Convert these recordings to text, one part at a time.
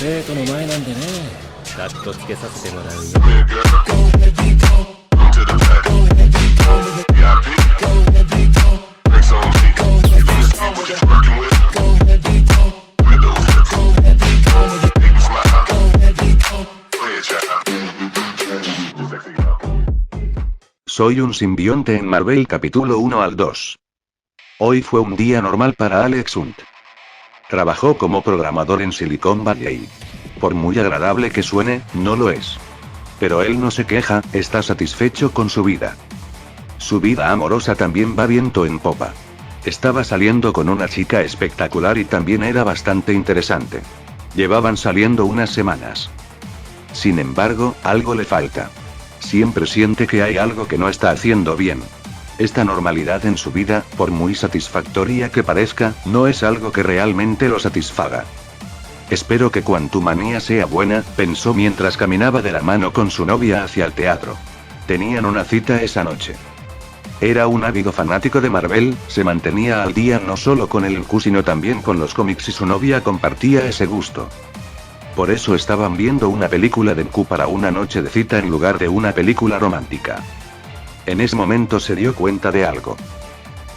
生徒の前なんでね。カットつけさせてもらうよ。Soy un simbionte en Marvel capítulo 1 al 2. Hoy fue un día normal para Alex Hunt. Trabajó como programador en Silicon Valley. Por muy agradable que suene, no lo es. Pero él no se queja, está satisfecho con su vida. Su vida amorosa también va viento en popa. Estaba saliendo con una chica espectacular y también era bastante interesante. Llevaban saliendo unas semanas. Sin embargo, algo le falta. Siempre siente que hay algo que no está haciendo bien. Esta normalidad en su vida, por muy satisfactoria que parezca, no es algo que realmente lo satisfaga. Espero que Quantumania sea buena, pensó mientras caminaba de la mano con su novia hacia el teatro. Tenían una cita esa noche. Era un ávido fanático de Marvel, se mantenía al día no solo con el Q sino también con los cómics y su novia compartía ese gusto. Por eso estaban viendo una película de Q para una noche de cita en lugar de una película romántica. En ese momento se dio cuenta de algo.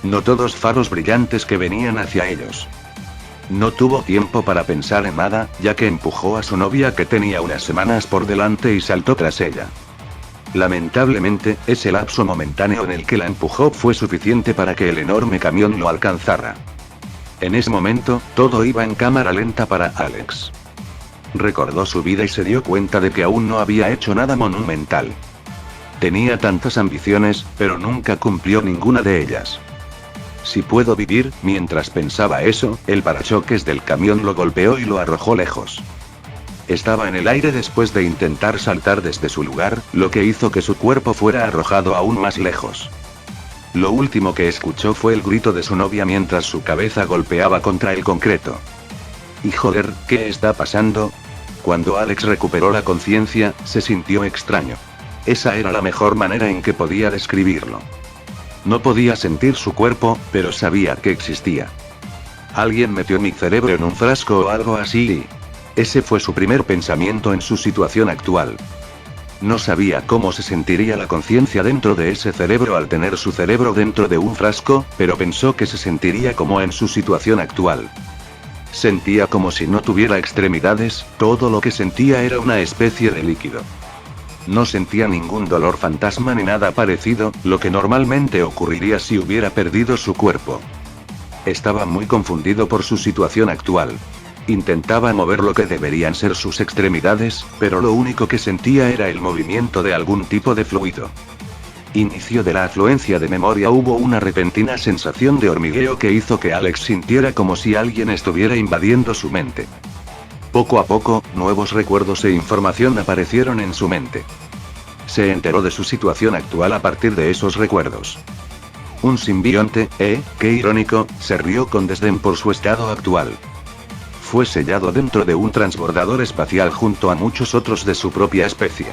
Notó dos faros brillantes que venían hacia ellos. No tuvo tiempo para pensar en nada, ya que empujó a su novia que tenía unas semanas por delante y saltó tras ella. Lamentablemente, ese lapso momentáneo en el que la empujó fue suficiente para que el enorme camión lo alcanzara. En ese momento, todo iba en cámara lenta para Alex. Recordó su vida y se dio cuenta de que aún no había hecho nada monumental. Tenía tantas ambiciones, pero nunca cumplió ninguna de ellas. Si puedo vivir, mientras pensaba eso, el parachoques del camión lo golpeó y lo arrojó lejos. Estaba en el aire después de intentar saltar desde su lugar, lo que hizo que su cuerpo fuera arrojado aún más lejos. Lo último que escuchó fue el grito de su novia mientras su cabeza golpeaba contra el concreto. Y joder, ¿qué está pasando? Cuando Alex recuperó la conciencia, se sintió extraño. Esa era la mejor manera en que podía describirlo. No podía sentir su cuerpo, pero sabía que existía. Alguien metió mi cerebro en un frasco o algo así. Ese fue su primer pensamiento en su situación actual. No sabía cómo se sentiría la conciencia dentro de ese cerebro al tener su cerebro dentro de un frasco, pero pensó que se sentiría como en su situación actual. Sentía como si no tuviera extremidades, todo lo que sentía era una especie de líquido. No sentía ningún dolor fantasma ni nada parecido, lo que normalmente ocurriría si hubiera perdido su cuerpo. Estaba muy confundido por su situación actual. Intentaba mover lo que deberían ser sus extremidades, pero lo único que sentía era el movimiento de algún tipo de fluido. Inicio de la afluencia de memoria. Hubo una repentina sensación de hormigueo que hizo que Alex sintiera como si alguien estuviera invadiendo su mente. Poco a poco, nuevos recuerdos e información aparecieron en su mente. Se enteró de su situación actual a partir de esos recuerdos. Un simbionte, qué irónico, se rió con desdén por su estado actual. Fue sellado dentro de un transbordador espacial junto a muchos otros de su propia especie.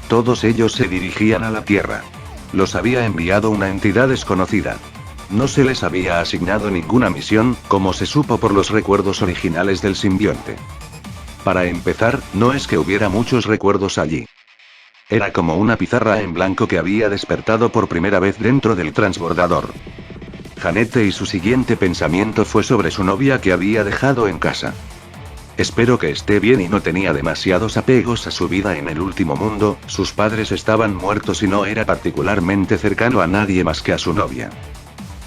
Todos ellos se dirigían a la Tierra. Los había enviado una entidad desconocida. No se les había asignado ninguna misión, como se supo por los recuerdos originales del simbionte. Para empezar, no es que hubiera muchos recuerdos allí. Era como una pizarra en blanco que había despertado por primera vez dentro del transbordador. Janete y su siguiente pensamiento fue sobre su novia que había dejado en casa. Espero que esté bien y no tenía demasiados apegos a su vida en el último mundo, sus padres estaban muertos y no era particularmente cercano a nadie más que a su novia.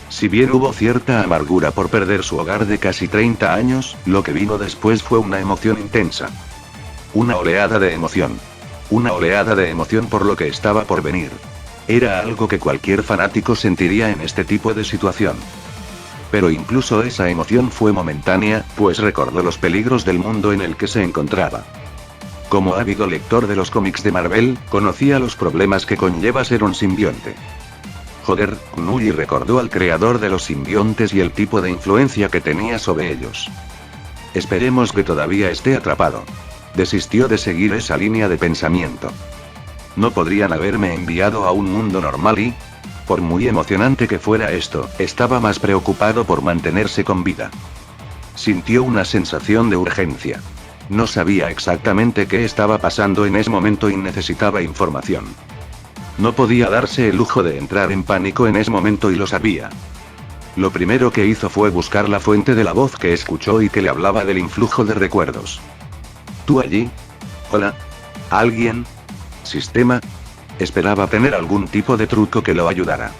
Si bien hubo cierta amargura por perder su hogar de casi 30 años, lo que vino después fue una emoción intensa. Una oleada de emoción. Una oleada de emoción por lo que estaba por venir. Era algo que cualquier fanático sentiría en este tipo de situación. Pero incluso esa emoción fue momentánea, pues recordó los peligros del mundo en el que se encontraba. Como ávido lector de los cómics de Marvel, conocía los problemas que conlleva ser un simbionte. Joder, Nui recordó al creador de los simbiontes y el tipo de influencia que tenía sobre ellos. Esperemos que todavía esté atrapado. Desistió de seguir esa línea de pensamiento. No podrían haberme enviado a un mundo normal y... Por muy emocionante que fuera esto, estaba más preocupado por mantenerse con vida. Sintió una sensación de urgencia. No sabía exactamente qué estaba pasando en ese momento y necesitaba información. No podía darse el lujo de entrar en pánico en ese momento y lo sabía. Lo primero que hizo fue buscar la fuente de la voz que escuchó y que le hablaba del influjo de recuerdos. ¿Tú allí? Hola. ¿Alguien? ¿Sistema? Esperaba tener algún tipo de truco que lo ayudara.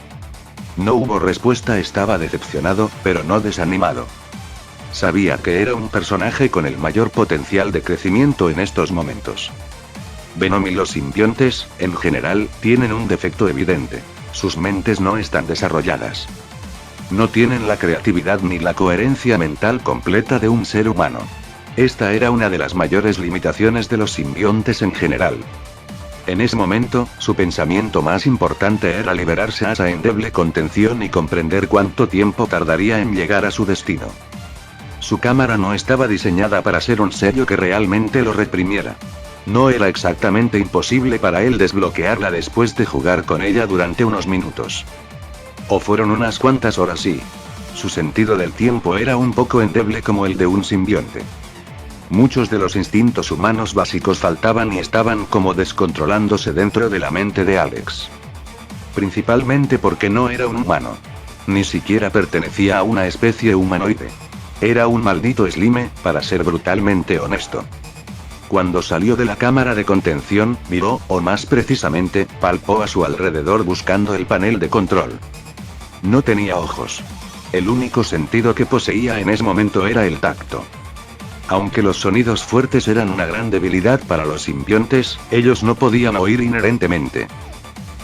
No hubo respuesta, estaba decepcionado, pero no desanimado. Sabía que era un personaje con el mayor potencial de crecimiento en estos momentos. Venom y los simbiontes, en general, tienen un defecto evidente. Sus mentes no están desarrolladas. No tienen la creatividad ni la coherencia mental completa de un ser humano. Esta era una de las mayores limitaciones de los simbiontes en general. En ese momento, su pensamiento más importante era liberarse a esa endeble contención y comprender cuánto tiempo tardaría en llegar a su destino. Su cámara no estaba diseñada para ser un sello que realmente lo reprimiera. No era exactamente imposible para él desbloquearla después de jugar con ella durante unos minutos. O fueron unas cuantas horas y... su sentido del tiempo era un poco endeble como el de un simbionte. Muchos de los instintos humanos básicos faltaban y estaban como descontrolándose dentro de la mente de Alex. Principalmente porque no era un humano. Ni siquiera pertenecía a una especie humanoide. Era un maldito slime, para ser brutalmente honesto. Cuando salió de la cámara de contención, miró, o más precisamente, palpó a su alrededor buscando el panel de control. No tenía ojos. El único sentido que poseía en ese momento era el tacto. Aunque los sonidos fuertes eran una gran debilidad para los simbiontes, ellos no podían oír inherentemente.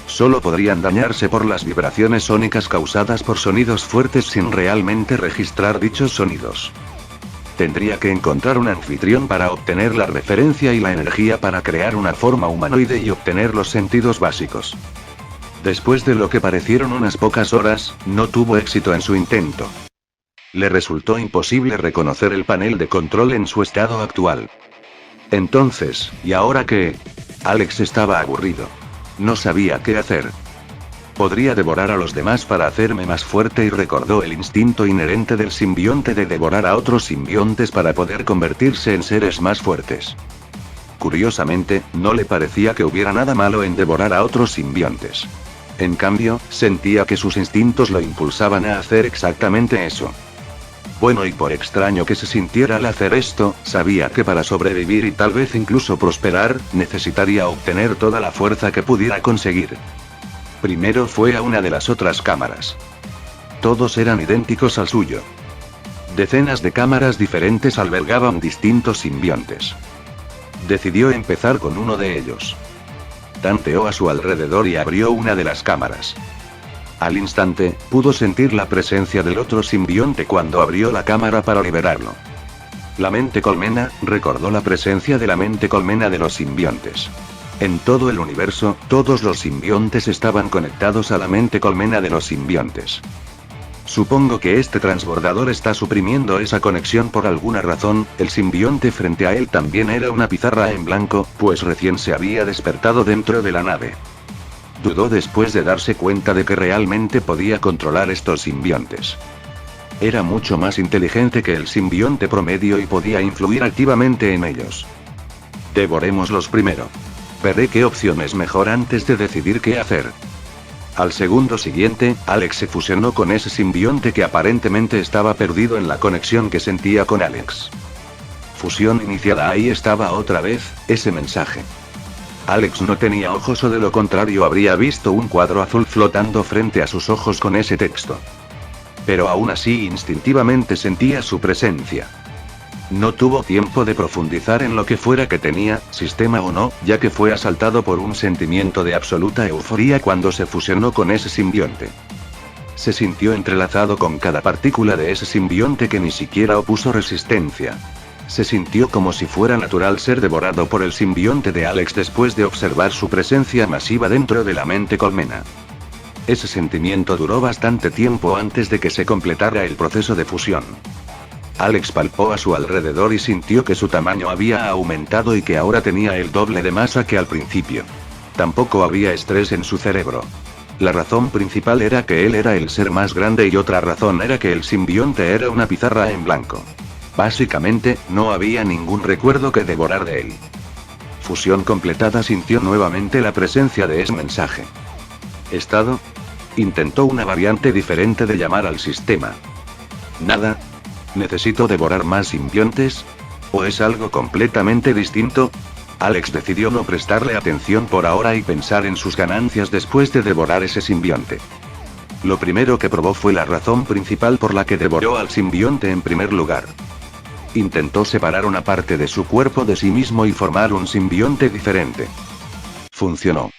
Solo podrían dañarse por las vibraciones sónicas causadas por sonidos fuertes sin realmente registrar dichos sonidos. Tendría que encontrar un anfitrión para obtener la referencia y la energía para crear una forma humanoide y obtener los sentidos básicos. Después de lo que parecieron unas pocas horas, no tuvo éxito en su intento. Le resultó imposible reconocer el panel de control en su estado actual. Entonces, ¿y ahora qué? Alex estaba aburrido. No sabía qué hacer. Podría devorar a los demás para hacerme más fuerte y recordó el instinto inherente del simbionte de devorar a otros simbiontes para poder convertirse en seres más fuertes. Curiosamente, no le parecía que hubiera nada malo en devorar a otros simbiontes. En cambio, sentía que sus instintos lo impulsaban a hacer exactamente eso. Bueno, y por extraño que se sintiera al hacer esto, sabía que para sobrevivir y tal vez incluso prosperar, necesitaría obtener toda la fuerza que pudiera conseguir. Primero fue a una de las otras cámaras. Todos eran idénticos al suyo. Decenas de cámaras diferentes albergaban distintos simbiontes. Decidió empezar con uno de ellos. Tanteó a su alrededor y abrió una de las cámaras. Al instante, pudo sentir la presencia del otro simbionte cuando abrió la cámara para liberarlo. La mente colmena, recordó la presencia de la mente colmena de los simbiontes. En todo el universo, todos los simbiontes estaban conectados a la mente colmena de los simbiontes. Supongo que este transbordador está suprimiendo esa conexión por alguna razón. El simbionte frente a él también era una pizarra en blanco, pues recién se había despertado dentro de la nave. Dudó después de darse cuenta de que realmente podía controlar estos simbiontes. Era mucho más inteligente que el simbionte promedio y podía influir activamente en ellos. Devorémoslos primero. Veré qué opción es mejor antes de decidir qué hacer. Al segundo siguiente, Alex se fusionó con ese simbionte que aparentemente estaba perdido en la conexión que sentía con Alex. Fusión iniciada, ahí estaba otra vez, ese mensaje. Alex no tenía ojos o de lo contrario habría visto un cuadro azul flotando frente a sus ojos con ese texto. Pero aún así instintivamente sentía su presencia. No tuvo tiempo de profundizar en lo que fuera que tenía, sistema o no, ya que fue asaltado por un sentimiento de absoluta euforía cuando se fusionó con ese simbionte. Se sintió entrelazado con cada partícula de ese simbionte que ni siquiera opuso resistencia. Se sintió como si fuera natural ser devorado por el simbionte de Alex después de observar su presencia masiva dentro de la mente colmena. Ese sentimiento duró bastante tiempo antes de que se completara el proceso de fusión. Alex palpó a su alrededor y sintió que su tamaño había aumentado y que ahora tenía el doble de masa que al principio. Tampoco había estrés en su cerebro. La razón principal era que él era el ser más grande y otra razón era que el simbionte era una pizarra en blanco. Básicamente, no había ningún recuerdo que devorar de él. Fusión completada, sintió nuevamente la presencia de ese mensaje. ¿Estado? Intentó una variante diferente de llamar al sistema. Nada. ¿Necesito devorar más simbiontes? ¿O es algo completamente distinto? Alex decidió no prestarle atención por ahora y pensar en sus ganancias después de devorar ese simbionte. Lo primero que probó fue la razón principal por la que devoró al simbionte en primer lugar. Intentó separar una parte de su cuerpo de sí mismo y formar un simbionte diferente. Funcionó.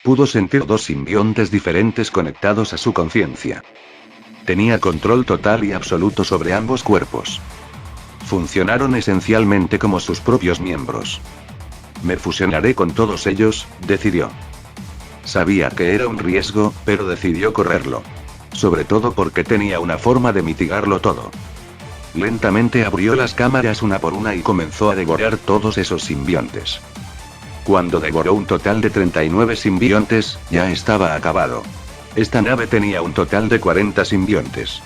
Pudo sentir dos simbiontes diferentes conectados a su conciencia. Tenía control total y absoluto sobre ambos cuerpos. Funcionaron esencialmente como sus propios miembros. Me fusionaré con todos ellos, decidió. Sabía que era un riesgo, pero decidió correrlo. Sobre todo porque tenía una forma de mitigarlo todo. Lentamente abrió las cámaras una por una y comenzó a devorar todos esos simbiontes. Cuando devoró un total de 39 simbiontes, ya estaba acabado. Esta nave tenía un total de 40 simbiontes.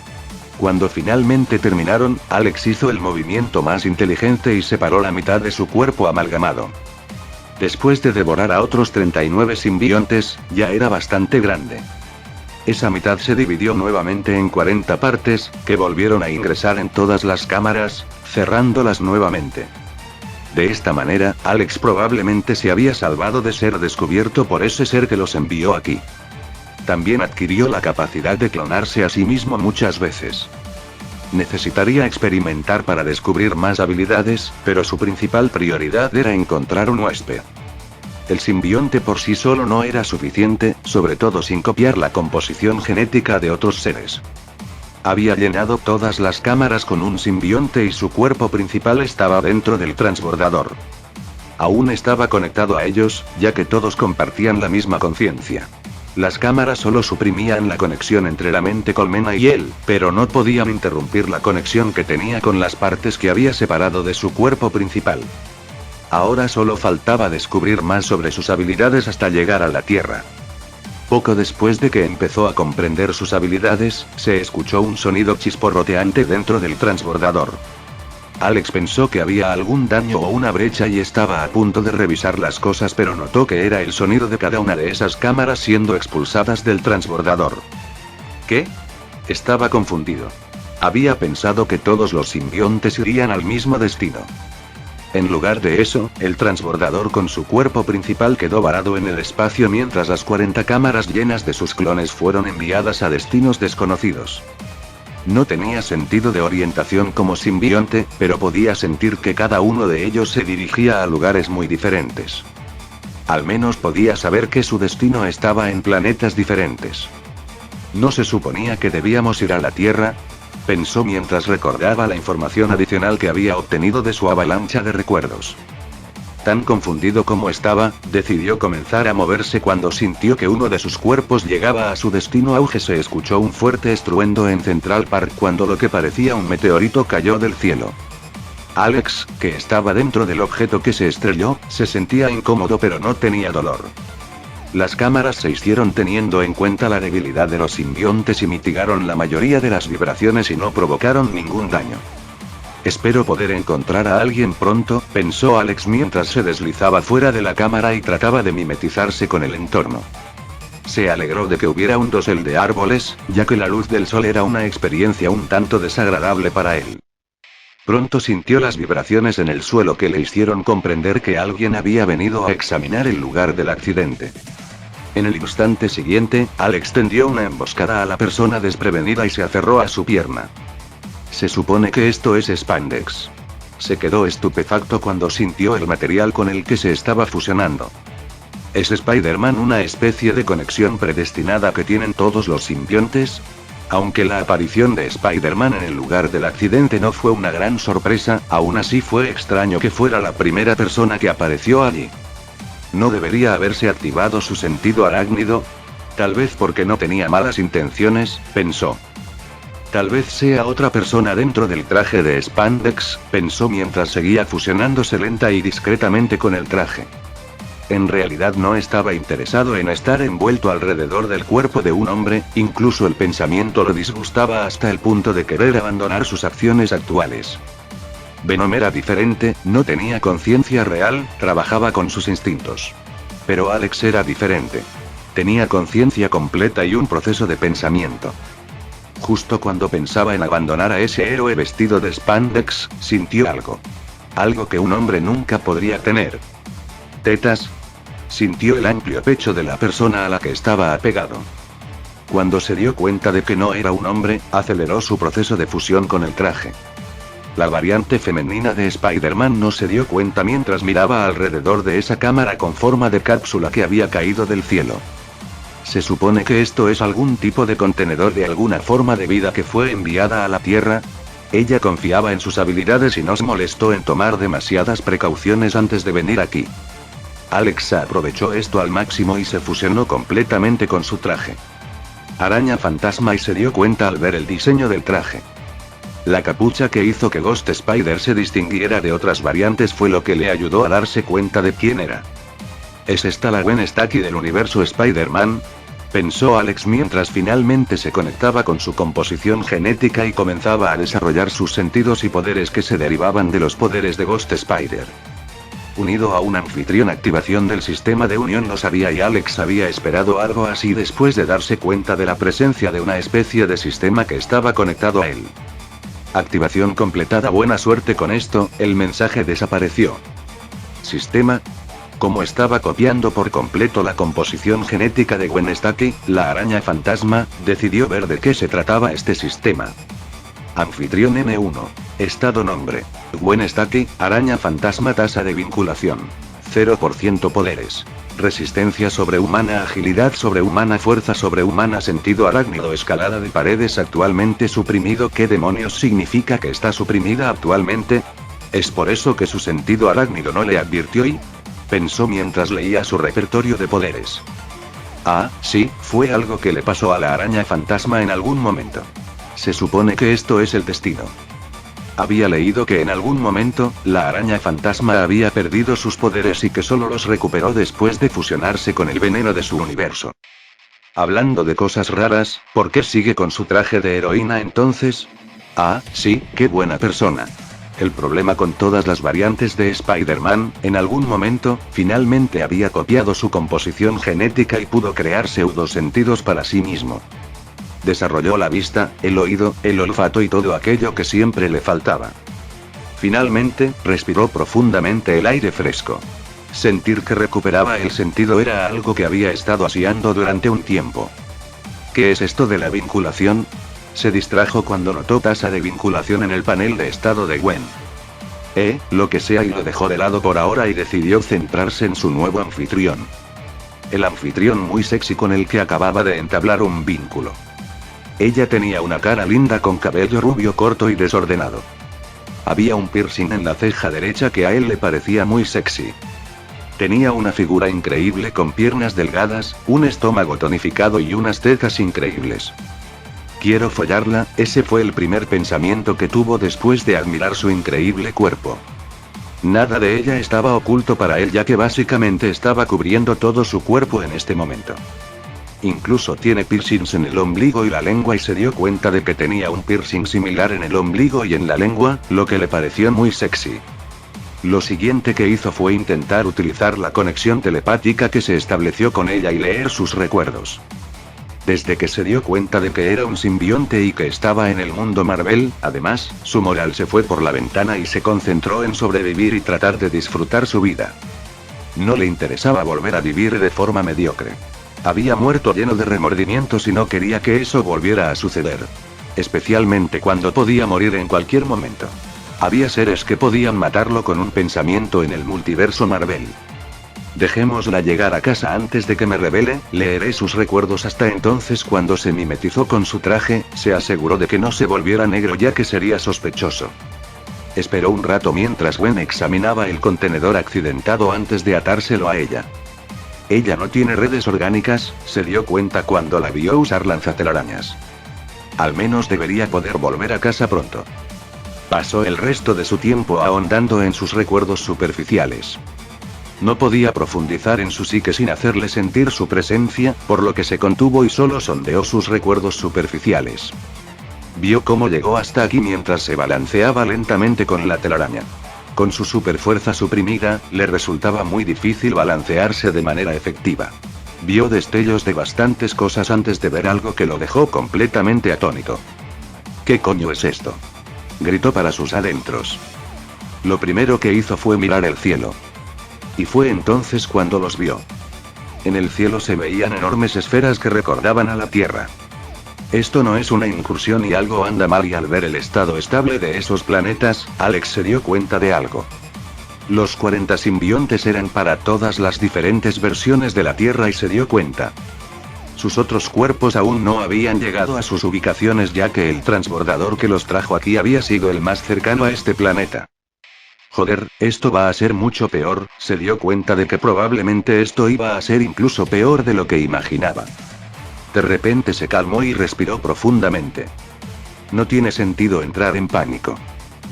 Cuando finalmente terminaron, Alex hizo el movimiento más inteligente y separó la mitad de su cuerpo amalgamado. Después de devorar a otros 39 simbiontes, ya era bastante grande. Esa mitad se dividió nuevamente en 40 partes, que volvieron a ingresar en todas las cámaras, cerrándolas nuevamente. De esta manera, Alex probablemente se había salvado de ser descubierto por ese ser que los envió aquí. También adquirió la capacidad de clonarse a sí mismo muchas veces. Necesitaría experimentar para descubrir más habilidades, pero su principal prioridad era encontrar un huésped. El simbionte por sí solo no era suficiente, sobre todo sin copiar la composición genética de otros seres. Había llenado todas las cámaras con un simbionte y su cuerpo principal estaba dentro del transbordador. Aún estaba conectado a ellos, ya que todos compartían la misma conciencia. Las cámaras solo suprimían la conexión entre la mente colmena y él, pero no podían interrumpir la conexión que tenía con las partes que había separado de su cuerpo principal. Ahora solo faltaba descubrir más sobre sus habilidades hasta llegar a la Tierra. Poco después de que empezó a comprender sus habilidades, se escuchó un sonido chisporroteante dentro del transbordador. Alex pensó que había algún daño o una brecha y estaba a punto de revisar las cosas, pero notó que era el sonido de cada una de esas cámaras siendo expulsadas del transbordador. ¿Qué? Estaba confundido. Había pensado que todos los simbiontes irían al mismo destino. En lugar de eso, el transbordador con su cuerpo principal quedó varado en el espacio mientras las 40 cámaras llenas de sus clones fueron enviadas a destinos desconocidos. No tenía sentido de orientación como simbionte, pero podía sentir que cada uno de ellos se dirigía a lugares muy diferentes. Al menos podía saber que su destino estaba en planetas diferentes. ¿No se suponía que debíamos ir a la Tierra?, pensó mientras recordaba la información adicional que había obtenido de su avalancha de recuerdos. Tan confundido como estaba, decidió comenzar a moverse cuando sintió que uno de sus cuerpos llegaba a su destino. Auge, se escuchó un fuerte estruendo en Central Park cuando lo que parecía un meteorito cayó del cielo. Alex, que estaba dentro del objeto que se estrelló, se sentía incómodo pero no tenía dolor. Las cámaras se hicieron teniendo en cuenta la debilidad de los simbiontes y mitigaron la mayoría de las vibraciones y no provocaron ningún daño. Espero poder encontrar a alguien pronto, pensó Alex mientras se deslizaba fuera de la cámara y trataba de mimetizarse con el entorno. Se alegró de que hubiera un dosel de árboles, ya que la luz del sol era una experiencia un tanto desagradable para él. Pronto sintió las vibraciones en el suelo que le hicieron comprender que alguien había venido a examinar el lugar del accidente. En el instante siguiente, Alex tendió una emboscada a la persona desprevenida y se aferró a su pierna. Se supone que esto es Spandex. Se quedó estupefacto cuando sintió el material con el que se estaba fusionando. ¿Es Spider-Man una especie de conexión predestinada que tienen todos los simbiontes? Aunque la aparición de Spider-Man en el lugar del accidente no fue una gran sorpresa, aún así fue extraño que fuera la primera persona que apareció allí. ¿No debería haberse activado su sentido arácnido? Tal vez porque no tenía malas intenciones, pensó. Tal vez sea otra persona dentro del traje de Spandex, pensó mientras seguía fusionándose lenta y discretamente con el traje. En realidad no estaba interesado en estar envuelto alrededor del cuerpo de un hombre, incluso el pensamiento lo disgustaba hasta el punto de querer abandonar sus acciones actuales. Venom era diferente, no tenía conciencia real, trabajaba con sus instintos. Pero Alex era diferente. Tenía conciencia completa y un proceso de pensamiento. Justo cuando pensaba en abandonar a ese héroe vestido de spandex, sintió algo. Algo que un hombre nunca podría tener. Tetas. Sintió el amplio pecho de la persona a la que estaba apegado. Cuando se dio cuenta de que no era un hombre, aceleró su proceso de fusión con el traje. La variante femenina de Spider-Man no se dio cuenta mientras miraba alrededor de esa cámara con forma de cápsula que había caído del cielo. Se supone que esto es algún tipo de contenedor de alguna forma de vida que fue enviada a la Tierra. Ella confiaba en sus habilidades y no se molestó en tomar demasiadas precauciones antes de venir aquí. Alex aprovechó esto al máximo y se fusionó completamente con su traje. Araña fantasma y se dio cuenta al ver el diseño del traje. La capucha que hizo que Ghost Spider se distinguiera de otras variantes fue lo que le ayudó a darse cuenta de quién era. ¿Es esta la Gwen Stacy del universo Spider-Man?, pensó Alex mientras finalmente se conectaba con su composición genética y comenzaba a desarrollar sus sentidos y poderes que se derivaban de los poderes de Ghost Spider. Unido a un anfitrión, activación del sistema de unión lo sabía y Alex había esperado algo así después de darse cuenta de la presencia de una especie de sistema que estaba conectado a él. Activación completada. Buena suerte con esto, el mensaje desapareció. Sistema. Como estaba copiando por completo la composición genética de Gwen Stacy, la araña fantasma decidió ver de qué se trataba este sistema. Anfitrión N1. Estado nombre. Gwen Stacy, araña fantasma. Tasa de vinculación. 0% poderes. Resistencia sobrehumana, agilidad sobrehumana, fuerza sobrehumana, sentido arácnido, escalada de paredes actualmente suprimido. ¿Qué demonios significa que está suprimida actualmente? ¿Es por eso que su sentido arácnido no le advirtió y...? Pensó mientras leía su repertorio de poderes. Ah, sí, fue algo que le pasó a la araña fantasma en algún momento. Se supone que esto es el destino. Había leído que en algún momento, la araña fantasma había perdido sus poderes y que solo los recuperó después de fusionarse con el veneno de su universo. Hablando de cosas raras, ¿por qué sigue con su traje de heroína entonces? Ah, sí, qué buena persona. El problema con todas las variantes de Spider-Man, en algún momento, finalmente había copiado su composición genética y pudo crear pseudosentidos para sí mismo. Desarrolló la vista, el oído, el olfato y todo aquello que siempre le faltaba. Finalmente, respiró profundamente el aire fresco. Sentir que recuperaba el sentido era algo que había estado ansiando durante un tiempo. ¿Qué es esto de la vinculación? Se distrajo cuando notó tasa de vinculación en el panel de estado de Gwen. Lo que sea, y lo dejó de lado por ahora y decidió centrarse en su nuevo anfitrión. El anfitrión muy sexy con el que acababa de entablar un vínculo. Ella tenía una cara linda con cabello rubio corto y desordenado. Había un piercing en la ceja derecha que a él le parecía muy sexy. Tenía una figura increíble con piernas delgadas, un estómago tonificado y unas tetas increíbles. Quiero follarla, ese fue el primer pensamiento que tuvo después de admirar su increíble cuerpo. Nada de ella estaba oculto para él, ya que básicamente estaba cubriendo todo su cuerpo en este momento. Incluso tiene piercings en el ombligo y la lengua y se dio cuenta de que tenía un piercing similar en el ombligo y en la lengua, lo que le pareció muy sexy. Lo siguiente que hizo fue intentar utilizar la conexión telepática que se estableció con ella y leer sus recuerdos. Desde que se dio cuenta de que era un simbionte y que estaba en el mundo Marvel, además, su moral se fue por la ventana y se concentró en sobrevivir y tratar de disfrutar su vida. No le interesaba volver a vivir de forma mediocre. Había muerto lleno de remordimientos y no quería que eso volviera a suceder. Especialmente cuando podía morir en cualquier momento. Había seres que podían matarlo con un pensamiento en el multiverso Marvel. Dejémosla llegar a casa antes de que me revele, leeré sus recuerdos. Hasta entonces, cuando se mimetizó con su traje, se aseguró de que no se volviera negro, ya que sería sospechoso. Esperó un rato mientras Gwen examinaba el contenedor accidentado antes de atárselo a ella. Ella no tiene redes orgánicas, se dio cuenta cuando la vio usar lanzatelarañas. Al menos debería poder volver a casa pronto. Pasó el resto de su tiempo ahondando en sus recuerdos superficiales. No podía profundizar en su psique sin hacerle sentir su presencia, por lo que se contuvo y solo sondeó sus recuerdos superficiales. Vio cómo llegó hasta aquí mientras se balanceaba lentamente con la telaraña. Con su superfuerza suprimida, le resultaba muy difícil balancearse de manera efectiva. Vio destellos de bastantes cosas antes de ver algo que lo dejó completamente atónito. ¿Qué coño es esto?, gritó para sus adentros. Lo primero que hizo fue mirar el cielo. Y fue entonces cuando los vio. En el cielo se veían enormes esferas que recordaban a la Tierra. Esto no es una incursión y algo anda mal, y al ver el estado estable de esos planetas, Alex se dio cuenta de algo. Los 40 simbiontes eran para todas las diferentes versiones de la Tierra y se dio cuenta. Sus otros cuerpos aún no habían llegado a sus ubicaciones, ya que el transbordador que los trajo aquí había sido el más cercano a este planeta. Joder, esto va a ser mucho peor. Se dio cuenta de que probablemente esto iba a ser incluso peor de lo que imaginaba. De repente se calmó y respiró profundamente. No tiene sentido entrar en pánico.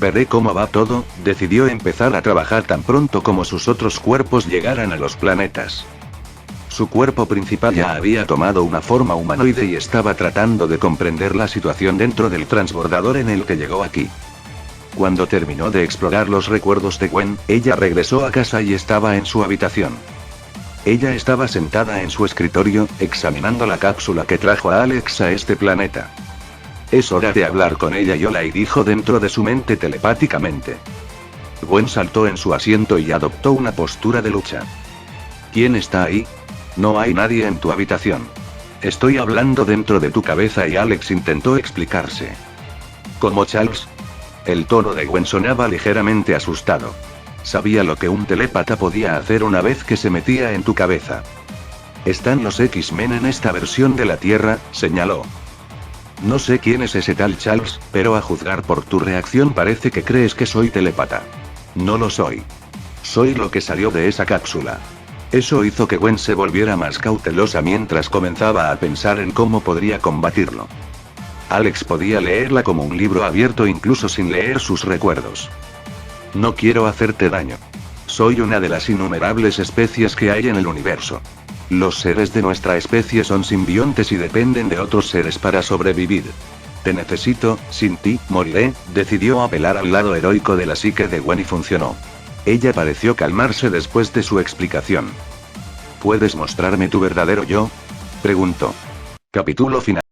Veré cómo va todo. Decidió empezar a trabajar tan pronto como sus otros cuerpos llegaran a los planetas. Su cuerpo principal ya había tomado una forma humanoide y estaba tratando de comprender la situación dentro del transbordador en el que llegó aquí. Cuando terminó de explorar los recuerdos de Gwen, ella regresó a casa y estaba en su habitación. Ella estaba sentada en su escritorio, examinando la cápsula que trajo a Alex a este planeta. Es hora de hablar con ella, Yolai dijo dentro de su mente telepáticamente. Gwen saltó en su asiento y adoptó una postura de lucha. ¿Quién está ahí? No hay nadie en tu habitación. Estoy hablando dentro de tu cabeza, y Alex intentó explicarse. ¿Cómo, Charles? El tono de Gwen sonaba ligeramente asustado. Sabía lo que un telépata podía hacer una vez que se metía en tu cabeza. Están los X-Men en esta versión de la Tierra, señaló. No sé quién es ese tal Charles, pero a juzgar por tu reacción parece que crees que soy telépata. No lo soy. Soy lo que salió de esa cápsula. Eso hizo que Gwen se volviera más cautelosa mientras comenzaba a pensar en cómo podría combatirlo. Alex podía leerla como un libro abierto incluso sin leer sus recuerdos. No quiero hacerte daño. Soy una de las innumerables especies que hay en el universo. Los seres de nuestra especie son simbiontes y dependen de otros seres para sobrevivir. Te necesito, sin ti, moriré. Decidió apelar al lado heroico de la psique de Gwen y funcionó. Ella pareció calmarse después de su explicación. ¿Puedes mostrarme tu verdadero yo?, preguntó. Capítulo final.